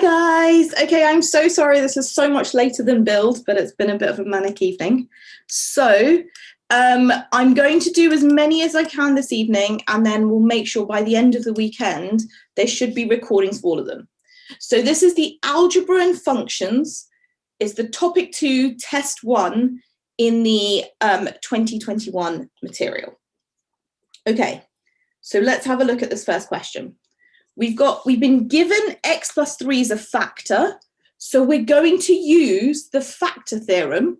guys. Okay, I'm so sorry this is so much later than billed, but it's been a bit of a manic evening. So I'm going to do as many as I can this evening, and then we'll make sure by the end of the weekend there should be recordings for all of them. So this is the algebra and functions, is the topic 2 test 1 in the 2021 material. Okay, so let's have a look at this first question. We've been given x plus 3 as a factor, so we're going to use the factor theorem,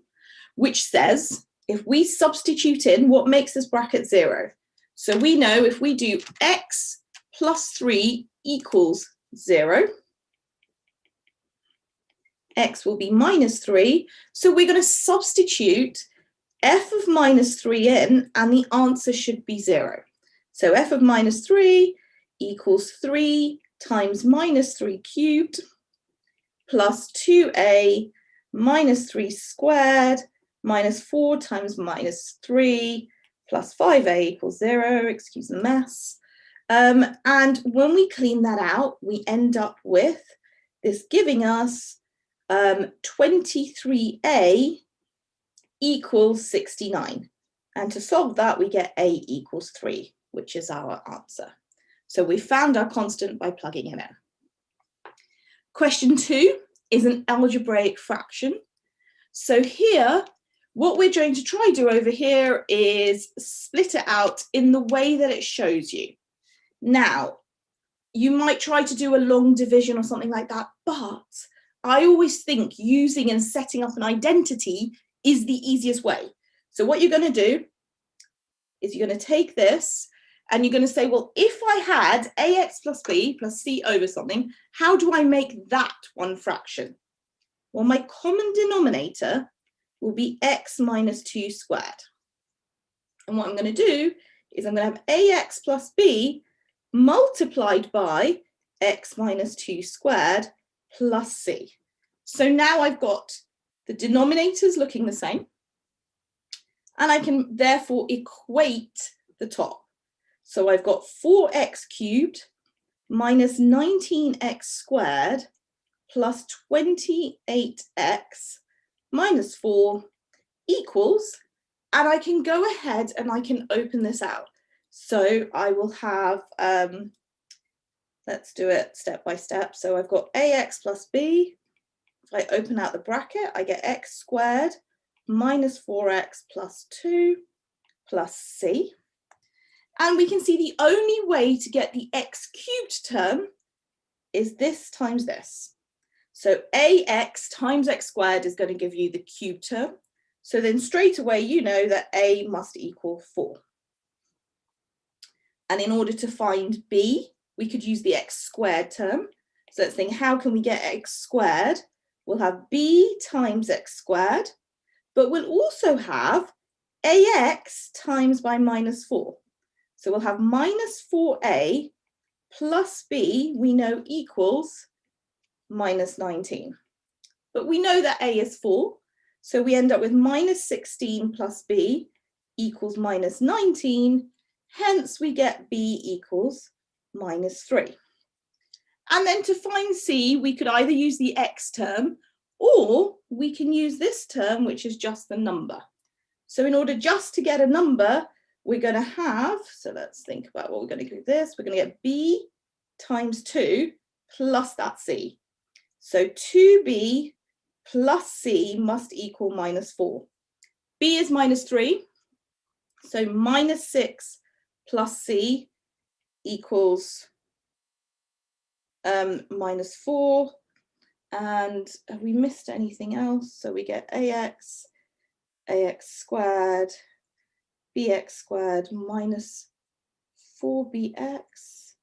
which says if we substitute in what makes this bracket 0. So we know if we do x plus 3 equals 0, x will be minus 3. So we're going to substitute f of minus 3 in, and the answer should be 0. So f of minus 3 equals 3 times minus 3 cubed plus 2a minus 3 squared minus 4 times minus 3 plus 5a equals 0, excuse the mess. And when we clean that out, we end up with this giving us 23a equals 69. And to solve that, we get a equals 3, which is our answer. So we found our constant by plugging it in. Question 2 is an algebraic fraction. So here, what we're going to try do over here is split it out in the way that it shows you. Now, you might try to do a long division or something like that, but I always think using and setting up an identity is the easiest way. So what you're going to do is you're going to take this and you're going to say, well, if I had ax plus b plus c over something, how do I make that one fraction? Well, my common denominator will be x minus 2 squared. And what I'm going to do is I'm going to have ax plus b multiplied by x minus 2 squared plus c. So now I've got the denominators looking the same, and I can therefore equate the top. So I've got 4x cubed minus 19x squared plus 28x minus 4 equals, and I can go ahead and I can open this out. So I will have, let's do it step by step. So I've got ax plus b. If I open out the bracket, I get x squared minus 4x plus 2 plus c. And we can see the only way to get the x cubed term is this times this. So ax times x squared is going to give you the cubed term. So then straight away, you know that a must equal 4. And in order to find b, we could use the x squared term. So let's think, how can we get x squared? We'll have b times x squared, but we'll also have ax times by minus 4. So we'll have minus 4a plus b, we know equals minus 19. But we know that a is 4, so we end up with minus 16 plus b equals minus 19, hence we get b equals minus 3. And then to find c, we could either use the x term, or we can use this term, which is just the number. So in order just to get a number, we're going to have, so let's think about what we're going to do with this. We're going to get b times 2 plus that c. So 2b plus c must equal minus 4. b is minus 3, so minus 6 plus c equals minus 4. And have we missed anything else? So we get ax squared, bx squared minus 4bx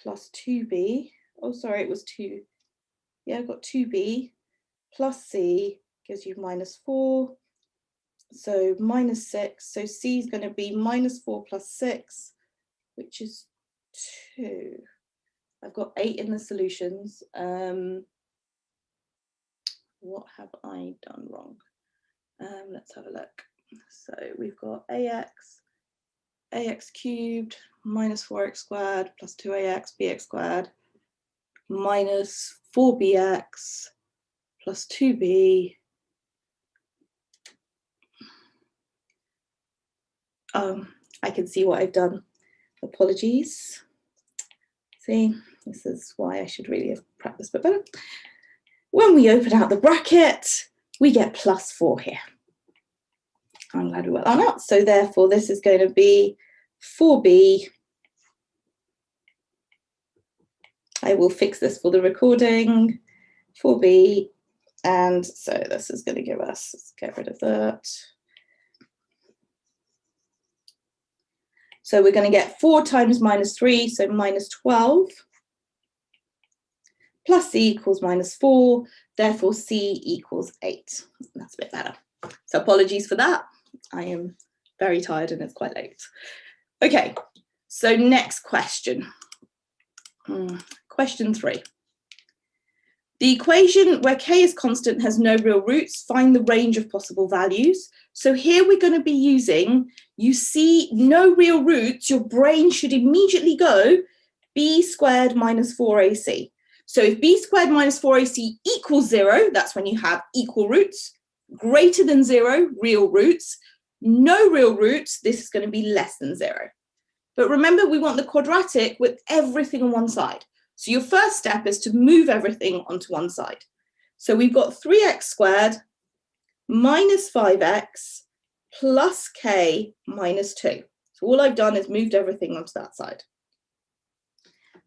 plus 2b. Oh, sorry, it was 2. Yeah, I've got 2b plus c gives you minus 4. So minus 6. So c is going to be minus 4 plus 6, which is 2. I've got 8 in the solutions. What have I done wrong? Let's have a look. So we've got ax cubed minus 4x squared plus 2ax bx squared minus 4bx plus 2b. I can see what I've done. Apologies. See, this is why I should really have practiced a bit better. When we open out the bracket, we get plus 4 here. I'm glad we worked that out. So therefore, this is going to be 4b. I will fix this for the recording. 4b. And so this is going to give us, let's get rid of that. So we're going to get 4 times minus 3, so minus 12. Plus c equals minus 4, therefore c equals 8. That's a bit better. So apologies for that. I am very tired and it's quite late. Okay, so next question. Question 3. The equation where k is constant has no real roots, find the range of possible values. So here we're going to be using, you see no real roots, your brain should immediately go b squared minus 4ac. So if b squared minus 4ac equals 0, that's when you have equal roots. Greater than 0, real roots. No real roots, this is going to be less than 0. But remember, we want the quadratic with everything on one side. So your first step is to move everything onto one side. So we've got 3x squared minus 5x plus k minus 2. So all I've done is moved everything onto that side.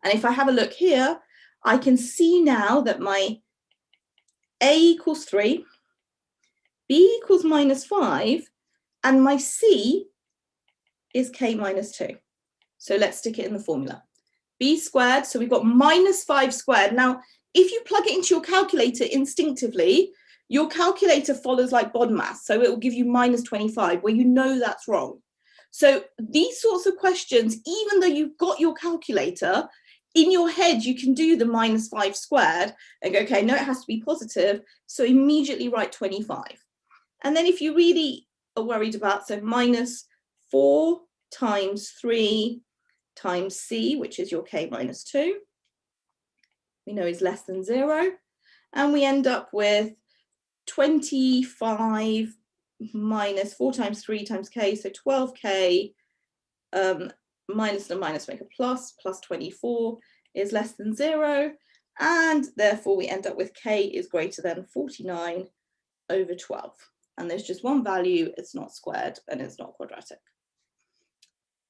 And if I have a look here, I can see now that my a equals 3, b equals minus 5, and my c is k minus 2. So let's stick it in the formula. B squared, so we've got minus 5 squared. Now, if you plug it into your calculator instinctively, your calculator follows like BODMAS, so it will give you minus 25, where you know that's wrong. So these sorts of questions, even though you've got your calculator, in your head, you can do the minus 5 squared and go, okay, no, it has to be positive, so immediately write 25. And then if you really are worried about, so minus 4 times 3 times c, which is your k minus 2, we know is less than 0, and we end up with 25 minus 4 times 3 times k, so 12k, minus and minus make a plus 24 is less than 0, and therefore we end up with k is greater than 49 over 12. And there's just one value, it's not squared, and it's not quadratic.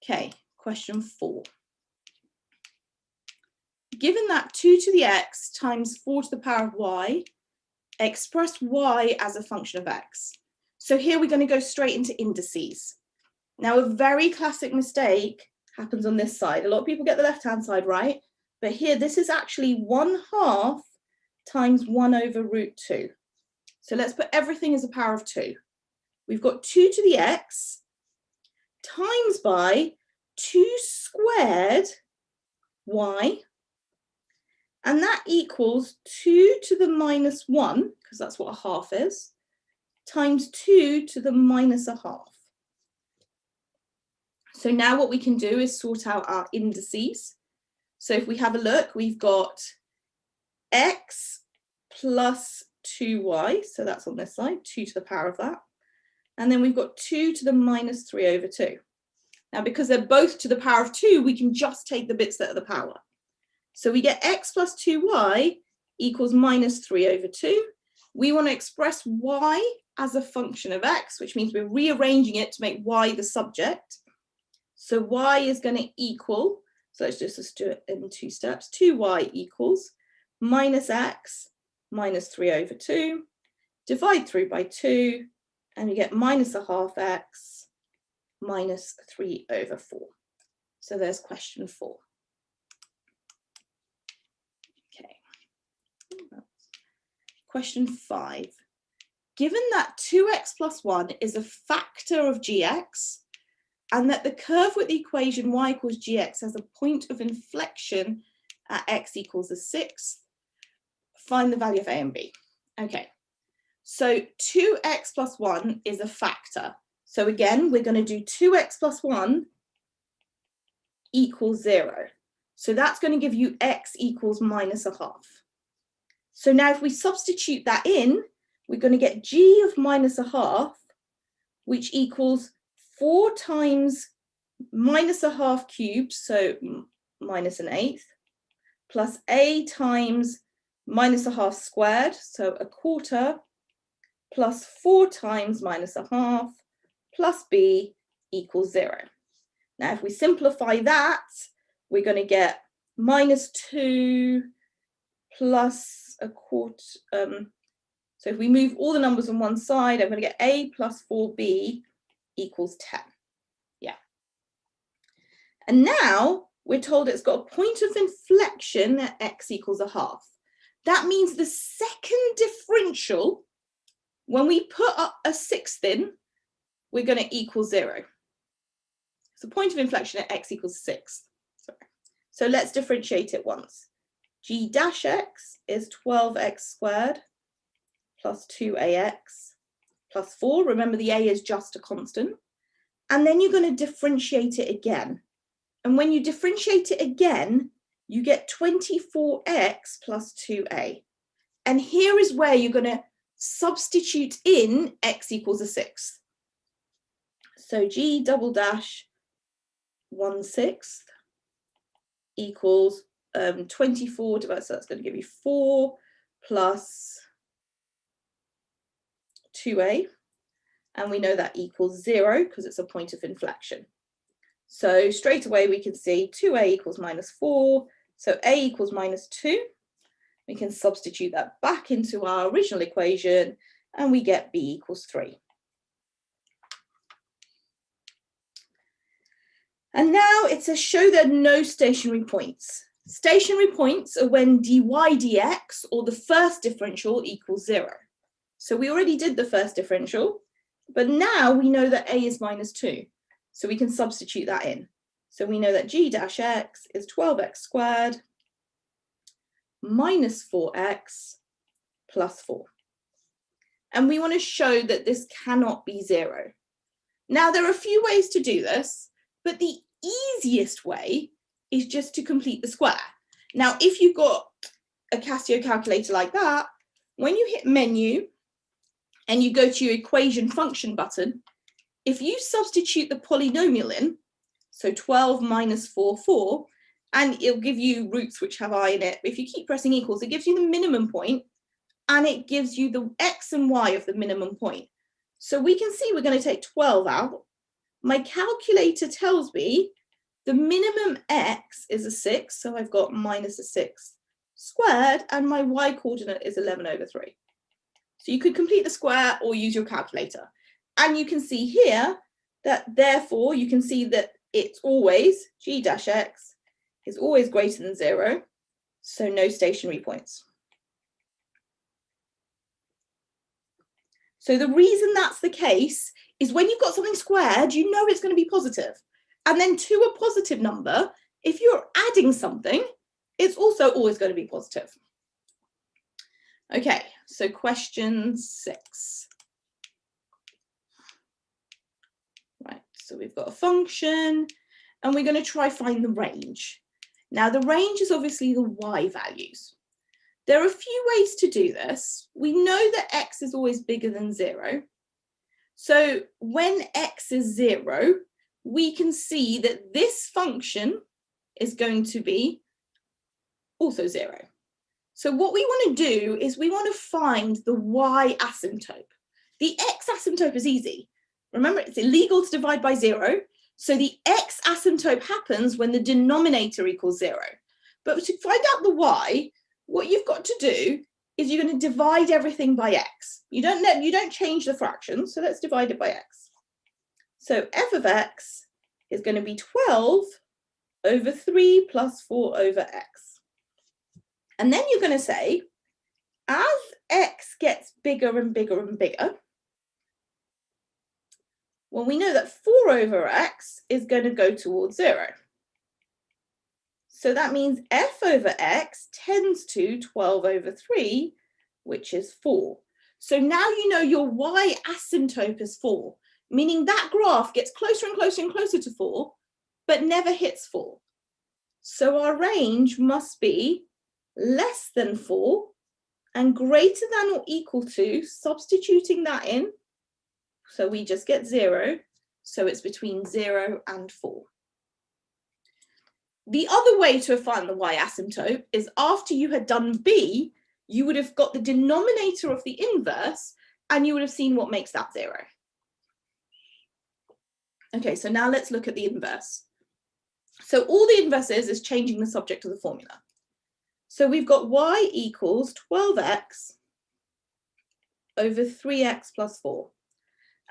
Okay, question 4. Given that 2 to the x times 4 to the power of y, express y as a function of x. So here we're going to go straight into indices. Now, a very classic mistake happens on this side. A lot of people get the left-hand side right, but here this is actually 1/2 times 1 over root 2. So let's put everything as a power of 2. We've got 2 to the x times by 2 squared y, and that equals 2 to the minus 1, because that's what a half is, times 2 to the minus a half. So now what we can do is sort out our indices. So if we have a look, we've got x plus 2y, so that's on this side, 2 to the power of that. And then we've got 2 to the minus 3 over 2. Now, because they're both to the power of 2, we can just take the bits that are the power. So we get x plus 2y equals minus 3 over 2. We want to express y as a function of x, which means we're rearranging it to make y the subject. So y is going to equal, so let's just do it in 2 steps, 2y equals minus x minus 3 over 2, divide through by 2, and you get minus a half x minus 3 over 4. So there's question 4. Okay. Question 5. Given that 2x plus 1 is a factor of gx, and that the curve with the equation y equals gx has a point of inflection at x equals a 6th, find the value of a and b. Okay, so 2x plus 1 is a factor. So again, we're going to do 2x plus 1 equals 0. So that's going to give you x equals minus a half. So now if we substitute that in, we're going to get g of -1/2, which equals 4 times -1/2 cubed, so -1/8, plus a times -1/2 squared, so 1/4, plus 4 times -1/2, plus b equals 0. Now, if we simplify that, we're going to get -2 plus 1/4. So if we move all the numbers on one side, I'm going to get a plus 4b equals 10. Yeah. And now we're told it's got a point of inflection at x equals 1/2. That means the second differential, when we put up a 6th in, we're going to equal 0. So point of inflection at x equals 6. Sorry. So let's differentiate it once. G dash x is 12x squared plus 2ax plus 4. Remember, the a is just a constant. And then you're going to differentiate it again. And when you differentiate it again, you get 24x plus 2a. And here is where you're going to substitute in x equals a 6th. So g double dash 1/6 equals 24 divided, so that's going to give you 4 plus 2a, and we know that equals 0 because it's a point of inflection. So straight away we can see 2a equals -4, so a equals -2. We can substitute that back into our original equation and we get b equals 3. And now it says show there are no stationary points. Stationary points are when dy dx, or the first differential, equals 0. So we already did the first differential, but now we know that a is -2. So we can substitute that in. So we know that g dash x is 12x squared minus 4x plus 4. And we want to show that this cannot be 0. Now, there are a few ways to do this, but the easiest way is just to complete the square. Now, if you've got a Casio calculator like that, when you hit menu and you go to your equation function button, if you substitute the polynomial in, so 12 minus 4, 4, and it'll give you roots which have I in it. If you keep pressing equals, it gives you the minimum point, and it gives you the x and y of the minimum point. So we can see we're going to take 12 out. My calculator tells me the minimum x is a 6, so I've got minus a 6 squared, and my y coordinate is 11/3. So you could complete the square or use your calculator. And you can see here that therefore you can see that it's always g dash x is always greater than 0, so no stationary points. So the reason that's the case is when you've got something squared, you know it's going to be positive. And then to a positive number, if you're adding something, it's also always going to be positive. Okay, so question 6. Right, so we've got a function, and we're going to try find the range. Now, the range is obviously the y values. There are a few ways to do this. We know that x is always bigger than 0. So when x is 0, we can see that this function is going to be also 0. So what we want to do is we want to find the y asymptote. The x asymptote is easy. Remember, it's illegal to divide by 0. So the x asymptote happens when the denominator equals 0. But to find out the y, what you've got to do is you're going to divide everything by x. You don't change the fraction, so let's divide it by x. So f of x is going to be 12/3 plus 4/x. And then you're going to say, as x gets bigger and bigger and bigger, well, we know that 4/x is going to go towards 0. So that means f over x tends to 12/3, which is 4. So now you know your y asymptote is 4, meaning that graph gets closer and closer and closer to 4, but never hits 4. So our range must be less than 4 and greater than or equal to, substituting that in, so we just get 0, so it's between 0 and 4. The other way to find the y asymptote is after you had done b, you would have got the denominator of the inverse and you would have seen what makes that 0. Okay, so now let's look at the inverse. So all the inverse is changing the subject of the formula. So we've got y equals 12x over 3x plus 4.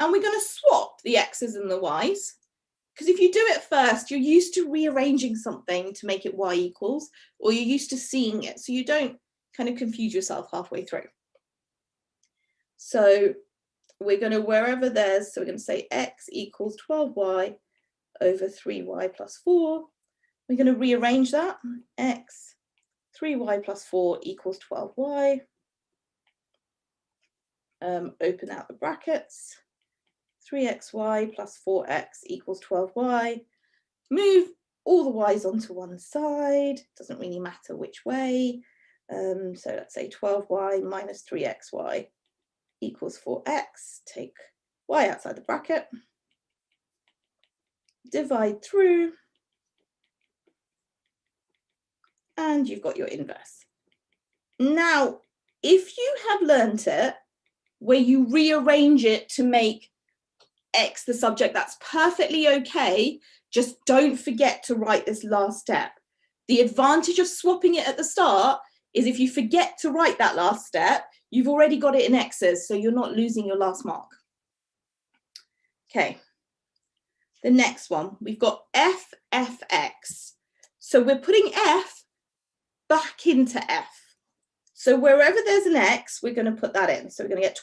And we're going to swap the x's and the y's. Because if you do it first, you're used to rearranging something to make it y equals, or you're used to seeing it, so you don't kind of confuse yourself halfway through. So we're going to, wherever there's, so we're going to say x equals 12y over 3y plus 4. We're going to rearrange that. X, 3y plus 4 equals 12y. Open out the brackets. 3xy plus 4x equals 12y. Move all the y's onto one side. Doesn't really matter which way. So let's say 12y minus 3xy equals 4x. Take y outside the bracket. Divide through. And you've got your inverse. Now, if you have learnt it, where you rearrange it to make x the subject, that's perfectly okay. Just don't forget to write this last step. The advantage of swapping it at the start is if you forget to write that last step, you've already got it in x's, so you're not losing your last mark. Okay, the next one, we've got f(f)(x). So we're putting f back into f. So wherever there's an x, we're going to put that in. So we're going to get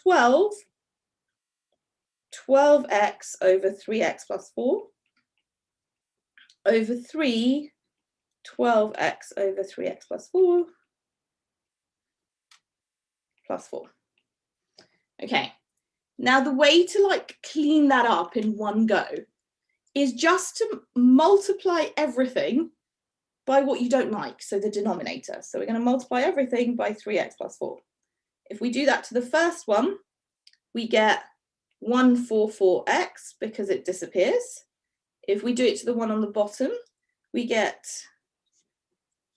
12x over 3x plus 4 over 3, 12x over 3x plus 4 plus 4. Okay, now the way to like clean that up in one go is just to multiply everything by what you don't like, so the denominator. So we're going to multiply everything by 3x plus 4. If we do that to the first one, we get 144x because it disappears. If we do it to the one on the bottom, we get,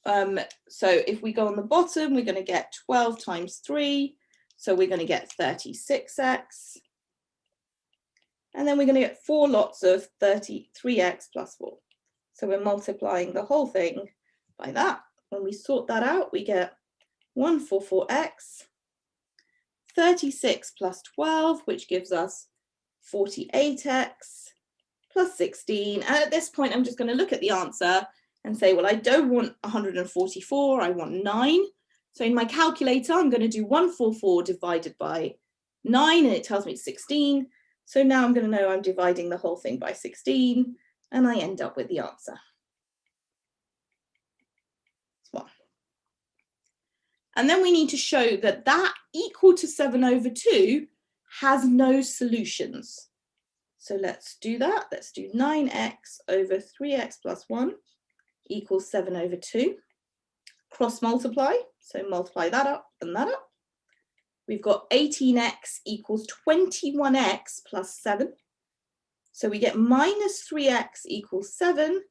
so if we go on the bottom, we're going to get 12 times 3. So we're going to get 36x. And then we're going to get 4 lots of 33x plus 4. So we're multiplying the whole thing by that. When we sort that out, we get 144x, 36 plus 12, which gives us 48x plus 16. And at this point, I'm just going to look at the answer and say, well, I don't want 144, I want 9. So in my calculator, I'm going to do 144 divided by 9, and it tells me it's 16. So now I'm going to know I'm dividing the whole thing by 16, and I end up with the answer. And then we need to show that that equal to 7 over 2 has no solutions. So let's do that. Let's do 9x over 3x plus 1 equals 7 over 2. Cross multiply, so multiply that up and that up. We've got 18x equals 21x plus 7. So we get minus 3x equals 7.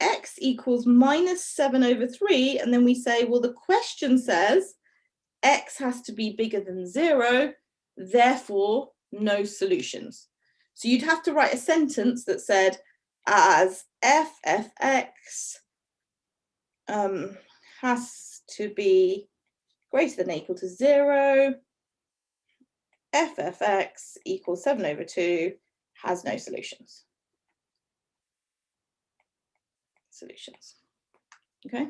X equals minus 7 over 3, and then we say, well, the question says x has to be bigger than 0, therefore no solutions. So you'd have to write a sentence that said, as f(f)(x) has to be greater than or equal to 0, f(f)(x) equals 7 over 2 has no solutions. Solutions. Okay,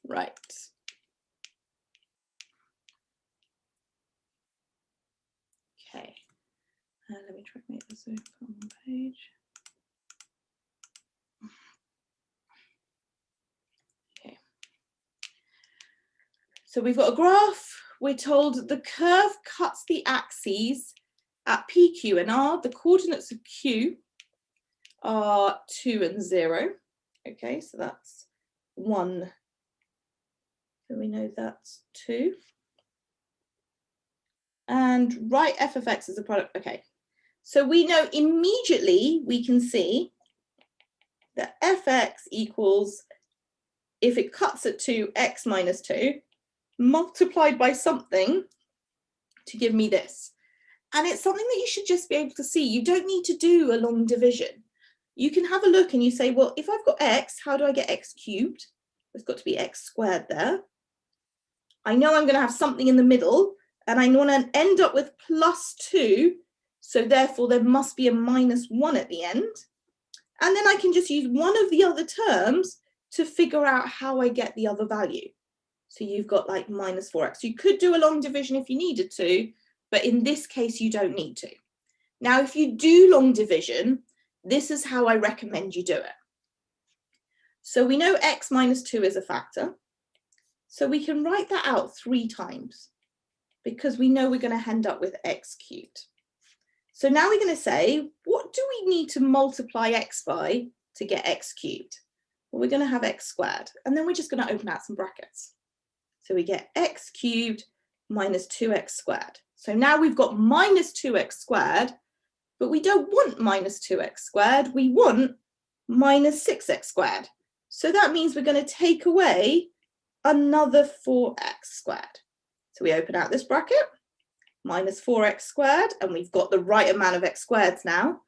right. Okay, let me try to make this a common page. Okay, so we've got a graph. We're told the curve cuts the axes at P, Q, and R. The coordinates of Q are 2 and 0. Okay, so that's 1, So we know that's 2. And write f of x as a product. Okay, so we know immediately we can see that fx equals, if it cuts at 2, x minus 2, multiplied by something to give me this. And it's something that you should just be able to see. You don't need to do a long division. You can have a look and you say, well, if I've got x, how do I get x cubed? There's got to be x squared there. I know I'm going to have something in the middle, and I want to end up with plus 2. So therefore, there must be a minus 1 at the end. And then I can just use one of the other terms to figure out how I get the other value. So you've got like minus 4x. You could do a long division if you needed to, but in this case, you don't need to. Now, if you do long division, this is how I recommend you do it. So we know x minus 2 is a factor. So we can write that out 3 times because we know we're going to end up with x cubed. So now we're going to say, what do we need to multiply x by to get x cubed? Well, we're going to have x squared, and then we're just going to open out some brackets. So we get x cubed minus 2x squared. So now we've got minus 2x squared, but we don't want minus 2x squared. We want minus 6x squared. So that means we're going to take away another 4x squared. So we open out this bracket, minus 4x squared, and we've got the right amount of x squareds now,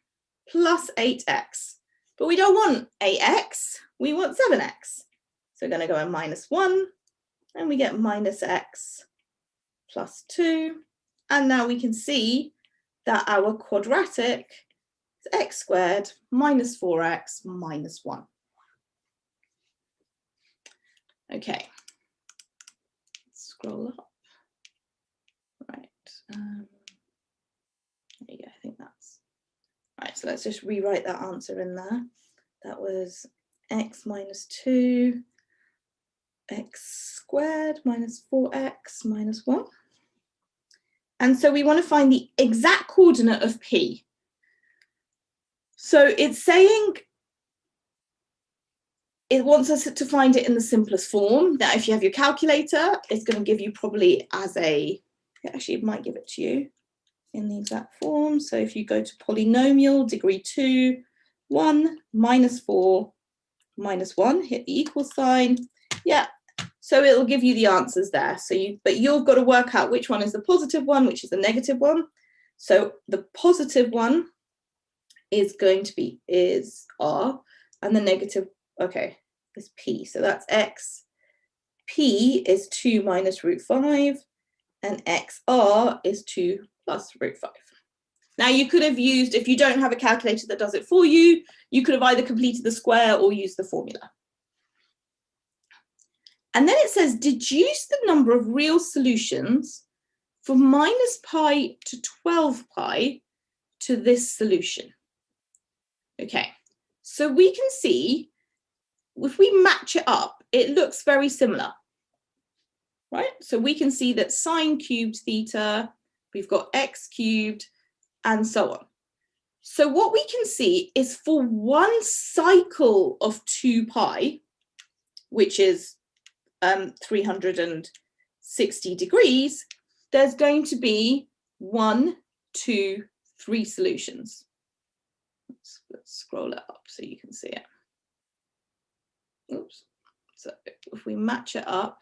plus 8x. But we don't want 8x, we want 7x. So we're going to go in minus 1, and we get minus x plus 2. And now we can see that our quadratic is x squared minus 4x minus 1. Okay, let's scroll up. Right, there you go, I think that's right. So let's just rewrite that answer in there. That was x minus 2, x squared minus 4x minus 1. And so we want to find the exact coordinate of P. So it's saying it wants us to find it in the simplest form. That if you have your calculator, it's going to give you probably as a, actually it might give it to you in the exact form. So if you go to polynomial, degree 2, 1, minus 4, minus 1, hit the equal sign. Yeah, so it'll give you the answers there. So but you've got to work out which one is the positive one, which is the negative one. So the positive one is going to be R, and the negative, okay, is P. So that's X. P is 2 minus root 5, and XR is 2 plus root 5. Now you could have used, if you don't have a calculator that does it for you, you could have either completed the square or used the formula. And then it says, deduce the number of real solutions from minus pi to 12 pi to this solution. Okay, so we can see, if we match it up, it looks very similar, right? So we can see that sine cubed theta, we've got x cubed, and so on. So what we can see is for one cycle of 2 pi, which is 360 degrees, there's going to be 1, 2, 3 solutions. Let's scroll it up so you can see it. Oops. So if we match it up,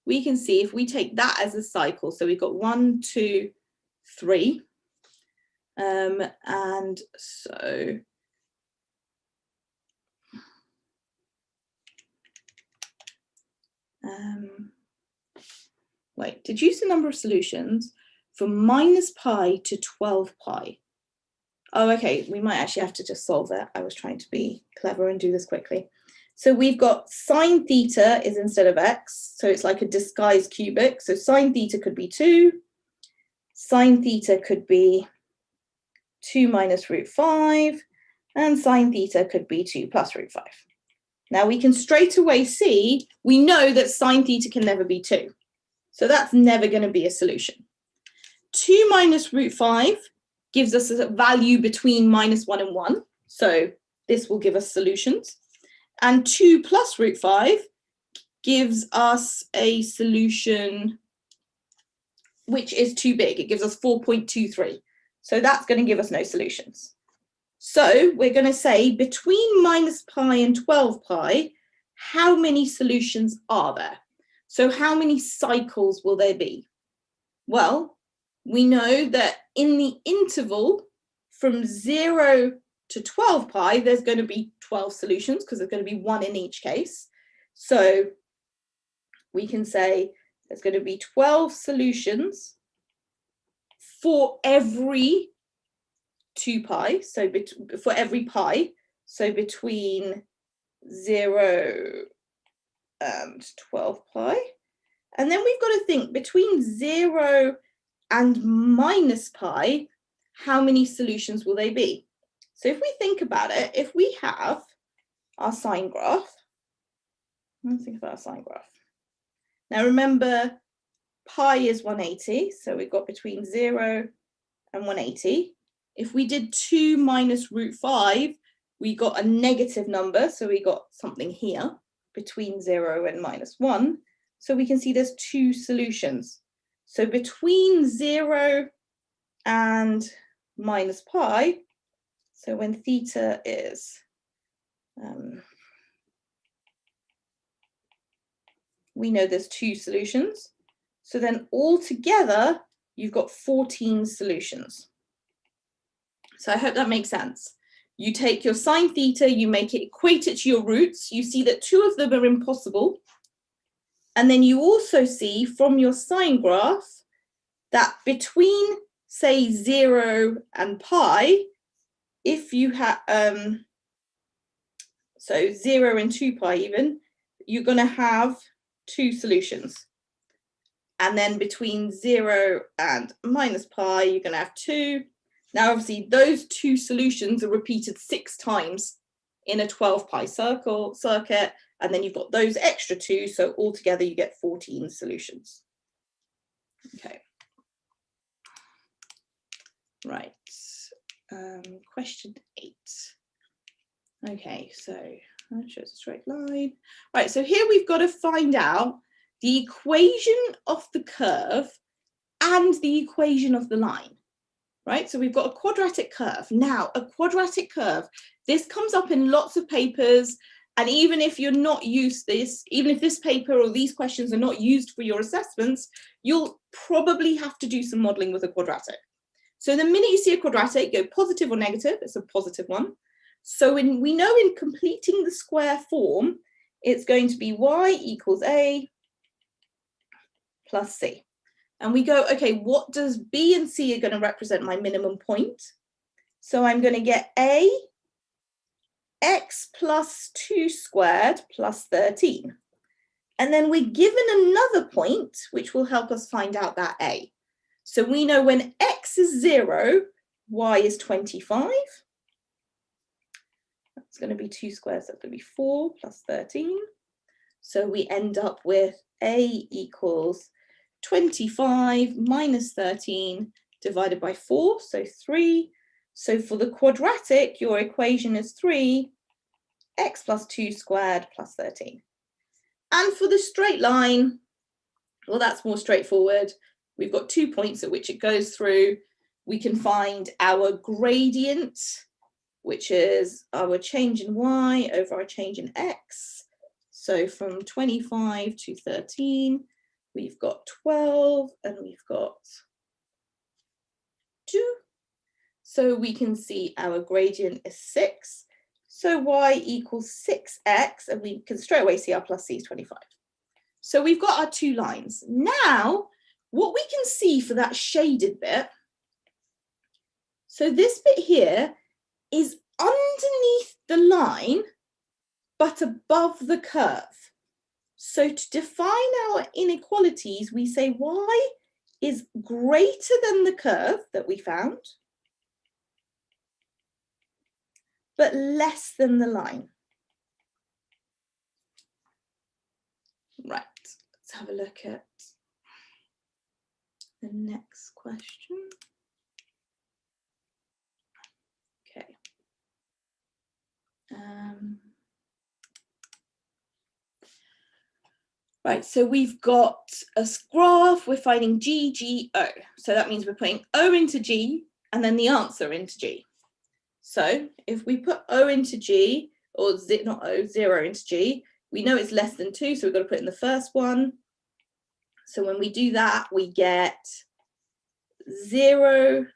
we can see if we take that as a cycle, so we've got 1, 2, 3. And so wait, deduce the number of solutions from minus pi to 12 pi. Oh, okay, we might actually have to just solve it. I was trying to be clever and do this quickly. So we've got sine theta is instead of x, so it's like a disguised cubic. So sine theta could be 2, sine theta could be 2 minus root 5, and sine theta could be 2 plus root 5. Now we can straight away see, we know that sine theta can never be 2. So that's never going to be a solution. 2 minus root 5 gives us a value between minus 1 and 1. So this will give us solutions. And 2 plus root 5 gives us a solution which is too big. It gives us 4.23. So that's going to give us no solutions. So we're going to say between minus pi and 12 pi, how many solutions are there? So how many cycles will there be? Well, we know that in the interval from 0 to 12 pi, there's going to be 12 solutions because there's going to be one in each case. So we can say there's going to be 12 solutions for every 2 pi, so for every pi, so between 0 and 12 pi. And then we've got to think between 0 and minus pi, how many solutions will they be? So if we think about it, if we have our sine graph, let's think about our sine graph. Now remember, pi is 180, so we've got between 0 and 180. If we did 2 minus root 5, we got a negative number, so we got something here between 0 and minus 1. So we can see there's 2 solutions. So between 0 and minus pi, so when theta is we know there's 2 solutions. So then altogether, you've got 14 solutions. So I hope that makes sense. You take your sine theta, you make it equate it to your roots. You see that 2 of them are impossible. And then you also see from your sine graph that between, say, 0 and pi, if you have, so 0 and 2 pi even, you're going to have 2 solutions. And then between 0 and minus pi, you're going to have 2. Now, obviously, those 2 solutions are repeated 6 times in a 12 pi circuit, and then you've got those extra 2, so altogether you get 14 solutions. Okay. Right. Question 8. Okay, so that shows a straight line. Right, so here we've got to find out the equation of the curve and the equation of the line. Right, so we've got a quadratic curve. Now, a quadratic curve, this comes up in lots of papers, and even if you're not used to this, even if this paper or these questions are not used for your assessments, you'll probably have to do some modelling with a quadratic. So the minute you see a quadratic, go positive or negative, it's a positive one. So we know in completing the square form, it's going to be y equals a plus c. And we go, okay, what does B and C are going to represent my minimum point? So I'm going to get a x plus 2 squared plus 13. And then we're given another point, which will help us find out that a. So we know when x is 0, y is 25. That's going to be 2 squares, that's going to be 4 plus 13. So we end up with a equals 25 minus 13 divided by 4, so 3. So for the quadratic, your equation is 3, x plus 2 squared plus 13. And for the straight line, well, that's more straightforward. We've got 2 points at which it goes through. We can find our gradient, which is our change in y over our change in x. So from 25 to 13, we've got 12 and we've got 2. So we can see our gradient is 6. So y equals 6x, and we can straight away see our plus c is 25. So we've got our 2 lines. Now, what we can see for that shaded bit, so this bit here is underneath the line, but above the curve. So to define our inequalities, we say y is greater than the curve that we found, but less than the line. Right, let's have a look at the next question. Okay. Right, so we've got a graph, we're finding G, G, O. So that means we're putting O into G and then the answer into G. So if we put O into G, or not O, 0 into G, we know it's less than 2, so we've got to put in the first one. So when we do that, we get 0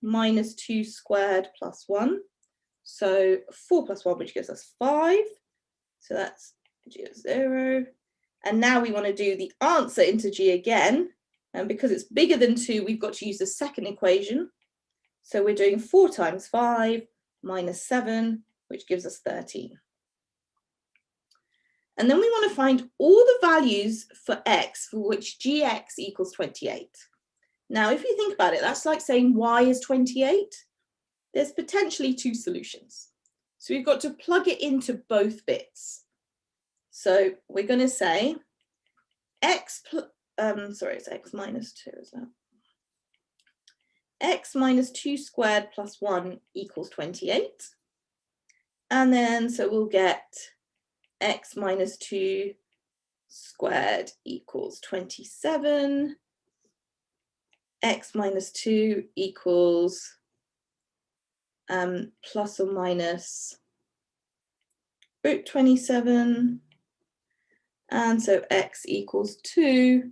minus 2 squared plus 1. So 4 plus 1, which gives us 5. So that's G of 0. And now we want to do the answer into G again. And because it's bigger than 2, we've got to use the second equation. So we're doing 4 times 5 minus 7, which gives us 13. And then we want to find all the values for x for which gx equals 28. Now, if you think about it, that's like saying y is 28. There's potentially 2 solutions. So we've got to plug it into both bits. So we're going to say it's x minus 2, is that? X minus 2 squared plus 1 equals 28. And then, so we'll get x minus 2 squared equals 27. X minus 2 equals plus or minus root 27. And so x equals 2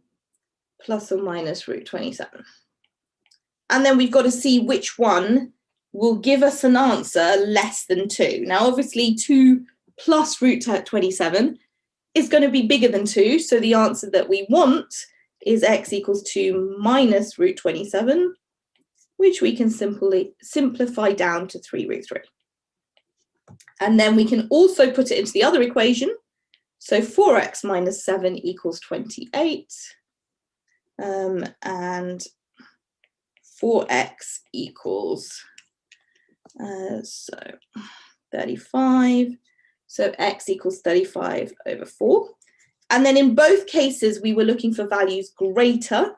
plus or minus root 27. And then we've got to see which one will give us an answer less than 2. Now, obviously, 2 plus root 27 is going to be bigger than 2. So the answer that we want is x equals 2 minus root 27, which we can simply simplify down to 3 root 3. And then we can also put it into the other equation. So 4x minus 7 equals 28. And 4x equals, so 35. So x equals 35 over 4. And then in both cases, we were looking for values greater.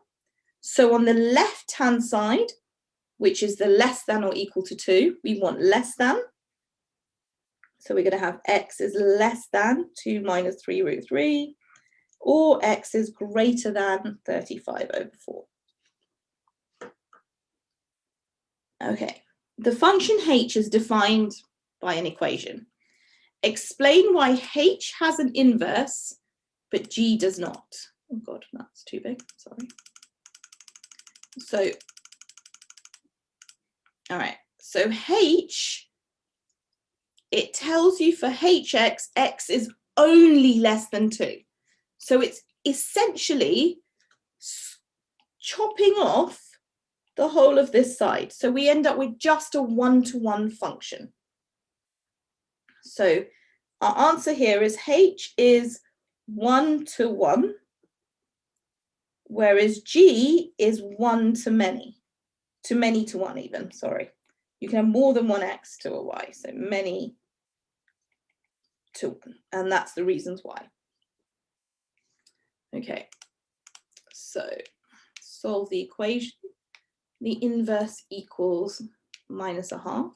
So on the left-hand side, which is the less than or equal to 2, we want less than. So we're going to have x is less than 2 minus 3 root 3, or x is greater than 35 over 4. Okay, the function h is defined by an equation. Explain why h has an inverse, but g does not. Oh God, that's too big, sorry. So, all right, so h, it tells you for hx, x is only less than 2. So it's essentially chopping off the whole of this side. So we end up with just a one-to-one function. So our answer here is h is 1 to 1, whereas g is 1 to many to 1 even, sorry. You can have more than one x to a y, so many to 1, and that's the reasons why. Okay, so solve the equation. The inverse equals minus a half.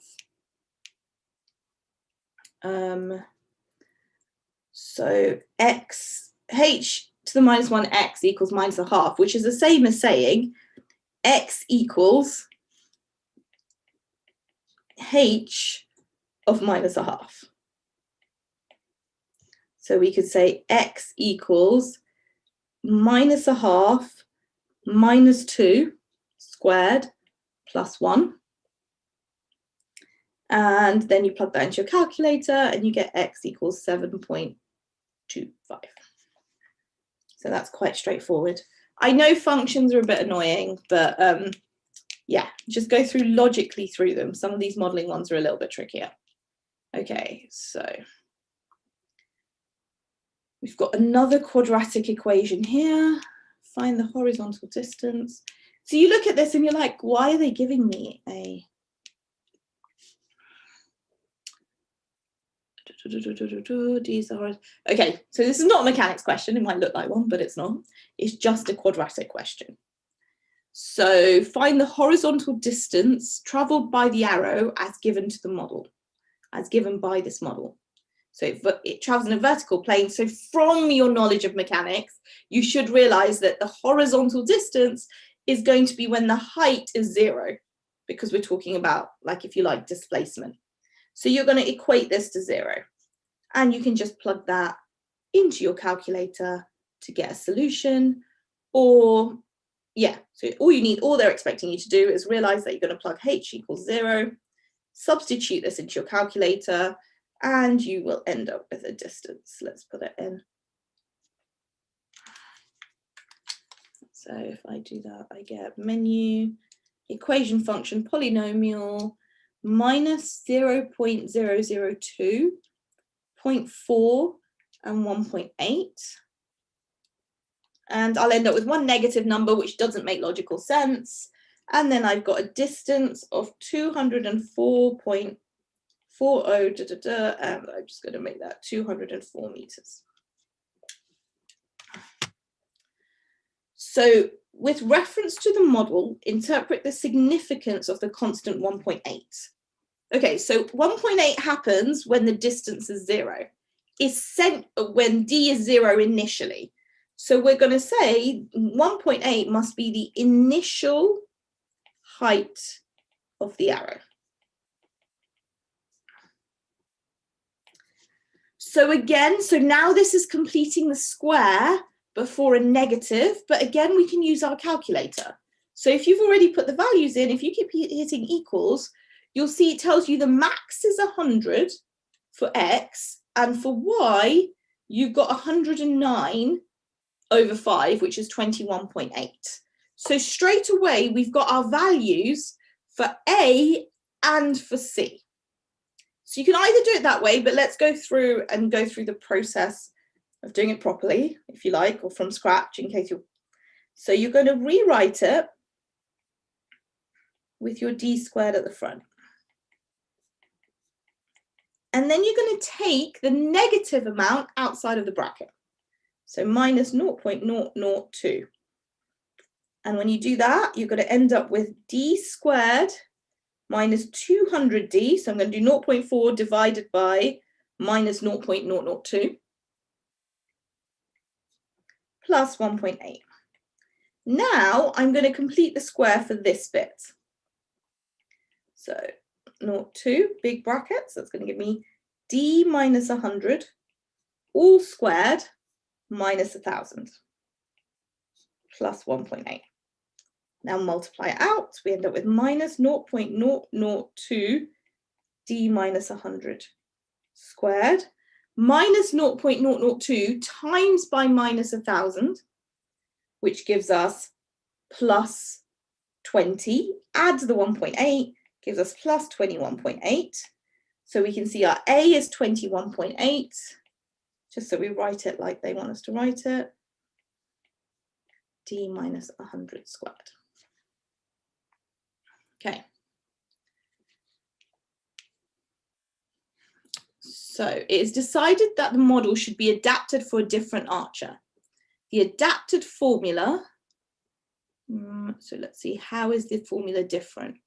So h to the minus 1x equals minus a half, which is the same as saying x equals h of minus a half. So we could say x equals minus a half minus 2 squared plus 1. And then you plug that into your calculator and you get x equals 7.25. So that's quite straightforward. I know functions are a bit annoying, but yeah, just go through logically through them. Some of these modeling ones are a little bit trickier. Okay, so we've got another quadratic equation here. Find the horizontal distance. So you look at this and you're like, why are they giving me a okay, so this is not a mechanics question. It might look like one, but it's not. It's just a quadratic question. So find the horizontal distance traveled by the arrow as given to the model, as given by this model. So it travels in a vertical plane. So from your knowledge of mechanics, you should realize that the horizontal distance is going to be when the height is 0, because we're talking about, like, if you like, displacement. So you're going to equate this to 0. And you can just plug that into your calculator to get a solution. Or, yeah, so all they're expecting you to do is realize that you're going to plug h equals 0, substitute this into your calculator, and you will end up with a distance. Let's put it in. So if I do that, I get menu, equation function polynomial, minus 0.002, 0.4, and 1.8. And I'll end up with one negative number, which doesn't make logical sense. And then I've got a distance of 204.40, and I'm just going to make that 204 meters. So with reference to the model, interpret the significance of the constant 1.8. Okay, so 1.8 happens when the distance is 0. It's sent when d is 0 initially. So we're going to say 1.8 must be the initial height of the arrow. So again, so now this is completing the square before a negative, but again, we can use our calculator. So if you've already put the values in, if you keep hitting equals, you'll see it tells you the max is 100 for x, and for y, you've got 109 over 5, which is 21.8. So straight away, we've got our values for A and for C. So you can either do it that way, but let's go through the process of doing it properly, if you like, or from scratch in case you're. So you're going to rewrite it with your d squared at the front. And then you're going to take the negative amount outside of the bracket. So minus 0.002. And when you do that, you're going to end up with d squared minus 200d. So I'm going to do 0.4 divided by minus 0.002 plus 1.8. Now I'm going to complete the square for this bit. So 0.2, big brackets, that's going to give me d minus 100, all squared, minus 1,000, plus 1.8. Now multiply it out, we end up with minus 0.002 d minus 100 squared, minus 0.002 times by minus 1,000, which gives us plus 20, add the 1.8, gives us plus 21.8. So we can see our A is 21.8, just so we write it like they want us to write it, d minus 100 squared. Okay. So it is decided that the model should be adapted for a different archer. The adapted formula, so let's see, how is the formula different?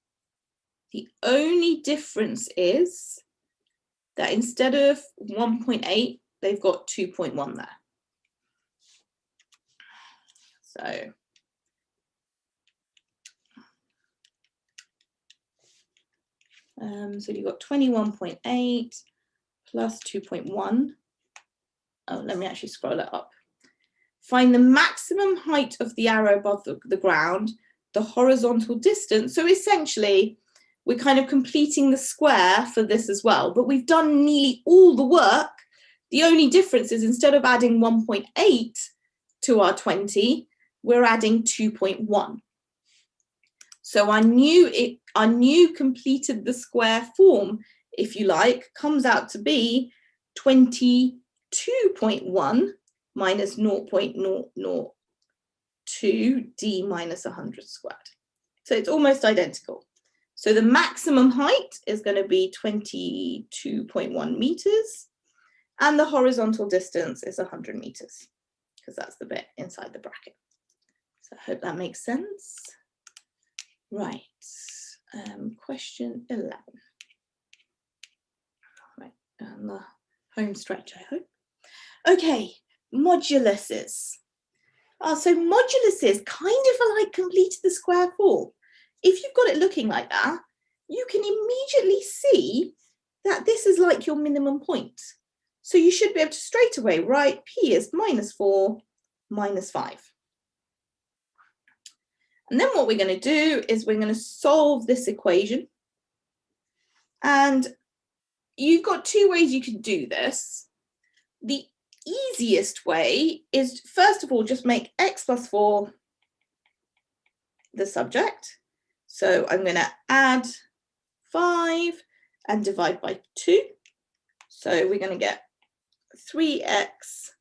The only difference is that instead of 1.8, they've got 2.1 there. So you've got 21.8 plus 2.1. Oh, let me actually scroll it up. Find the maximum height of the arrow above the ground, the horizontal distance. So essentially, we're kind of completing the square for this as well, but we've done nearly all the work. The only difference is instead of adding 1.8 to our 20, we're adding 2.1. So our new completed the square form, if you like, comes out to be 22.1 minus 0.002 d minus 100 squared. So it's almost identical. So the maximum height is going to be 22.1 meters, and the horizontal distance is 100 meters, because that's the bit inside the bracket. So I hope that makes sense. Right, question 11. Right, and the home stretch, I hope. Okay, moduluses. So moduluses kind of are like complete the square form. If you've got it looking like that, you can immediately see that this is like your minimum point. So you should be able to straight away write P is -4, -5. And then what we're going to do is we're going to solve this equation. And you've got two ways you can do this. The easiest way is, first of all, just make x plus 4 the subject. So I'm going to add 5 and divide by 2. So we're going to get 3x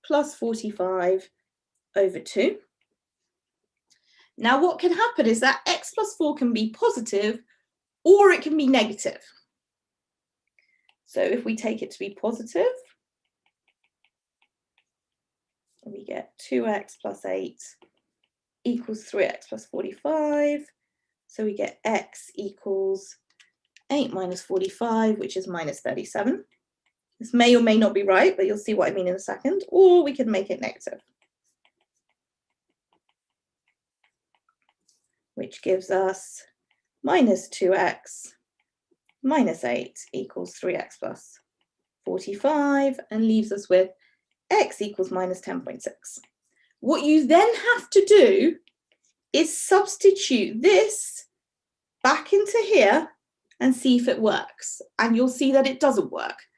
plus 45 over 2. Now what can happen is that x plus 4 can be positive or it can be negative. So if we take it to be positive, we get 2x plus 8 equals 3x plus 45. So we get x equals 8 minus 45, which is minus 37. This may or may not be right, but you'll see what I mean in a second. Or we can make it negative, which gives us minus 2x minus 8 equals 3x plus 45 and leaves us with x equals minus 10.6. What you then have to do is substitute this back into here and see if it works. And you'll see that it doesn't work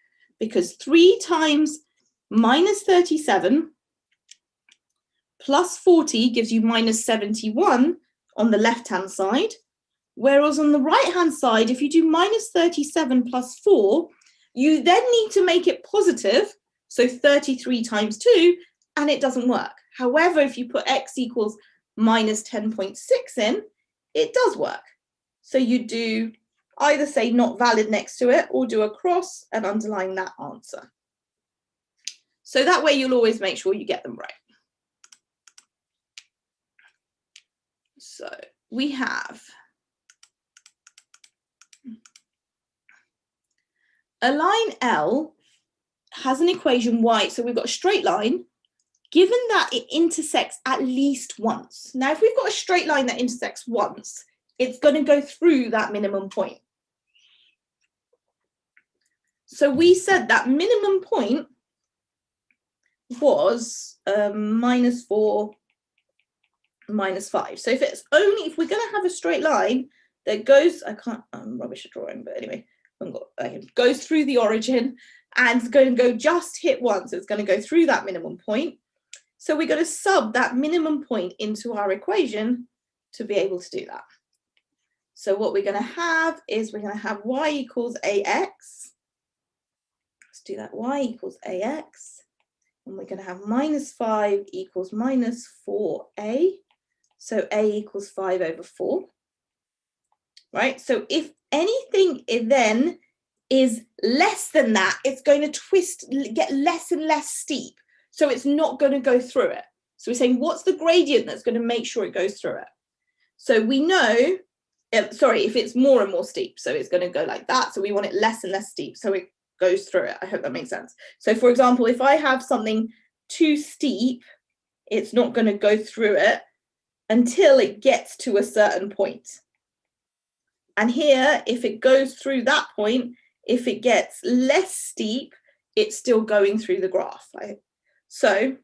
because 3 times minus 37 plus 40 gives you minus 71 on the left-hand side. Whereas on the right-hand side, if you do minus 37 plus 4, you then need to make it positive, so 33 times 2, and it doesn't work. However, if you put x equals minus 10.6 in, it does work. So you do either say not valid next to it or do a cross and underline that answer. So that way you'll always make sure you get them right. So we have a line L has an equation y, so we've got a straight line, given that it intersects at least once. Now, if we've got a straight line that intersects once, it's going to go through that minimum point. So we said that minimum point was -4, -5. So if we're going to have a straight line that goes, I'm rubbish at drawing, but anyway, goes through the origin and it's going to go just hit once. It's going to go through that minimum point. So we're going to sub that minimum point into our equation to be able to do that. So what we're going to have is we're going to have y equals ax. Let's do that, y equals ax. And we're going to have -5 equals -4a. So a equals 5 over 4. Right, so if anything then is less than that, it's going to get less and less steep. So it's not going to go through it. So we're saying, what's the gradient that's going to make sure it goes through it? So we know, if it's more and more steep, so it's going to go like that. So we want it less and less steep, so it goes through it. I hope that makes sense. So for example, if I have something too steep, it's not going to go through it until it gets to a certain point. And here, if it goes through that point, if it gets less steep, it's still going through the graph. Right? So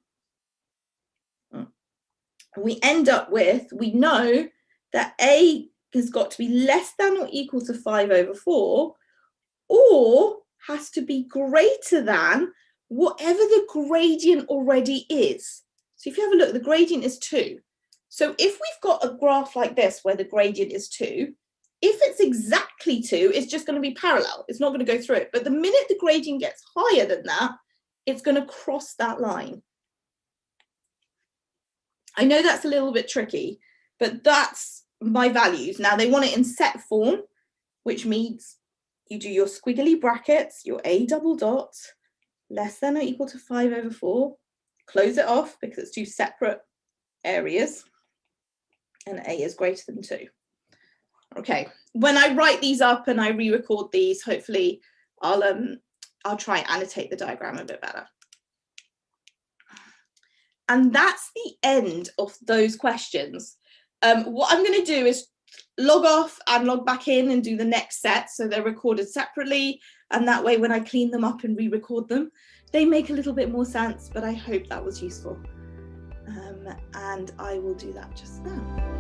we end up with, we know that a has got to be less than or equal to 5 over 4, or has to be greater than whatever the gradient already is. So if you have a look, the gradient is 2. So if we've got a graph like this where the gradient is 2, if it's exactly 2, it's just going to be parallel. It's not going to go through it. But the minute the gradient gets higher than that, it's going to cross that line. I know that's a little bit tricky, but that's my values. Now they want it in set form, which means you do your squiggly brackets, your a double dot, less than or equal to 5 over 4, close it off because it's 2 separate areas, and a is greater than 2. Okay, when I write these up and I re-record these, hopefully I'll I'll try and annotate the diagram a bit better. And that's the end of those questions. What I'm going to do is log off and log back in and do the next set, so they're recorded separately, and that way when I clean them up and re-record them, they make a little bit more sense, but I hope that was useful. And I will do that just now.